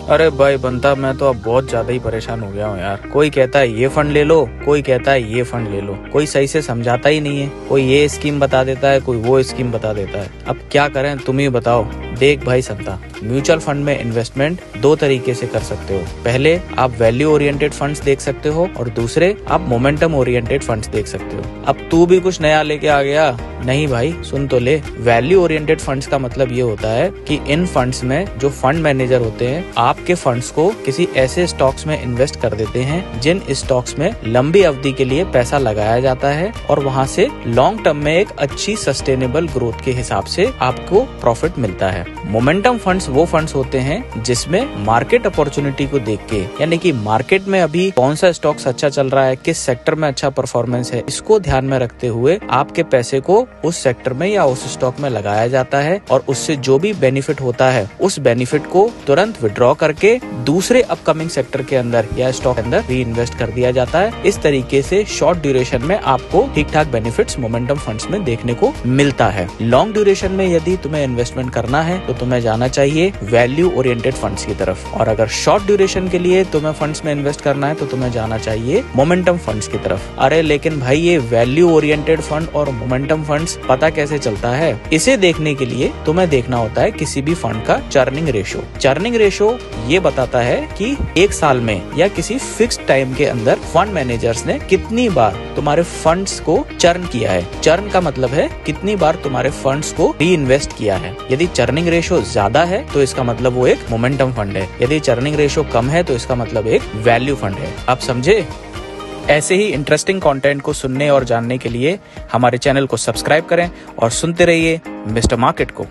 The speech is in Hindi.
अरे भाई बंता, मैं तो अब बहुत ज्यादा ही परेशान हो गया हूँ यार। कोई कहता है ये फंड ले लो, कोई कहता है ये फंड ले लो, कोई सही से समझाता ही नहीं है। कोई ये स्कीम बता देता है, कोई वो स्कीम बता देता है। अब क्या करें, तुम ही बताओ। देख भाई संता, म्यूचुअल फंड में इन्वेस्टमेंट दो तरीके से कर सकते हो। पहले आप वैल्यू ओरिएंटेड फंड्स देख सकते हो और दूसरे आप मोमेंटम ओरिएंटेड फंड्स देख सकते हो। अब तू भी कुछ नया लेके आ गया? नहीं भाई, सुन तो ले। वैल्यू ओरिएंटेड फंड्स का मतलब ये होता है कि इन फंड्स में जो फंड मैनेजर होते हैं आपके फंड्स को किसी ऐसे स्टॉक्स में इन्वेस्ट कर देते हैं जिन स्टॉक्स में लंबी अवधि के लिए पैसा लगाया जाता है और वहां से लॉन्ग टर्म में एक अच्छी सस्टेनेबल ग्रोथ के हिसाब से आपको प्रॉफिट मिलता है। मोमेंटम फंड्स वो फंड्स होते हैं जिसमें मार्केट अपॉर्चुनिटी को देख के, यानी कि मार्केट में अभी कौन सा स्टॉक्स अच्छा चल रहा है, किस सेक्टर में अच्छा परफॉर्मेंस है, इसको ध्यान में रखते हुए आपके पैसे को उस सेक्टर में या उस स्टॉक में लगाया जाता है और उससे जो भी बेनिफिट होता है उस बेनिफिट को तुरंत विड्रॉ करके दूसरे अपकमिंग सेक्टर के अंदर या स्टॉक के अंदर री इन्वेस्ट कर दिया जाता है। इस तरीके से शॉर्ट ड्यूरेशन में आपको ठीक ठाक बेनिफिट्स मोमेंटम फंड्स में देखने को मिलता है। लॉन्ग ड्यूरेशन में यदि तुम्हें इन्वेस्टमेंट करना है तो तुम्हें जाना चाहिए वैल्यू ओरिएंटेड फंड्स की तरफ, और अगर शॉर्ट ड्यूरेशन के लिए तुम्हें फंड्स में इन्वेस्ट करना है तो तुम्हें जाना चाहिए मोमेंटम फंड्स की तरफ। अरे लेकिन भाई, ये वैल्यू ओरिएंटेड फंड और मोमेंटम फंड्स पता कैसे चलता है? इसे देखने के लिए तुम्हें देखना होता है किसी भी फंड का चर्निंग रेशो। चर्निंग रेशो ये बताता है कि एक साल में या किसी फिक्स्ड टाइम के अंदर फंड मैनेजर्स ने कितनी बार तुम्हारे फंड्स को चर्न किया है। चर्न का मतलब है कितनी बार तुम्हारे फंड्स को री इन्वेस्ट किया है। यदि चर्निंग रेशो ज्यादा है तो इसका मतलब वो एक मोमेंटम फंड है, यदि चर्निंग रेशो कम है तो इसका मतलब एक वैल्यू फंड है। आप समझे? ऐसे ही इंटरेस्टिंग कंटेंट को सुनने और जानने के लिए हमारे चैनल को सब्सक्राइब करें और सुनते रहिए मिस्टर मार्केट को।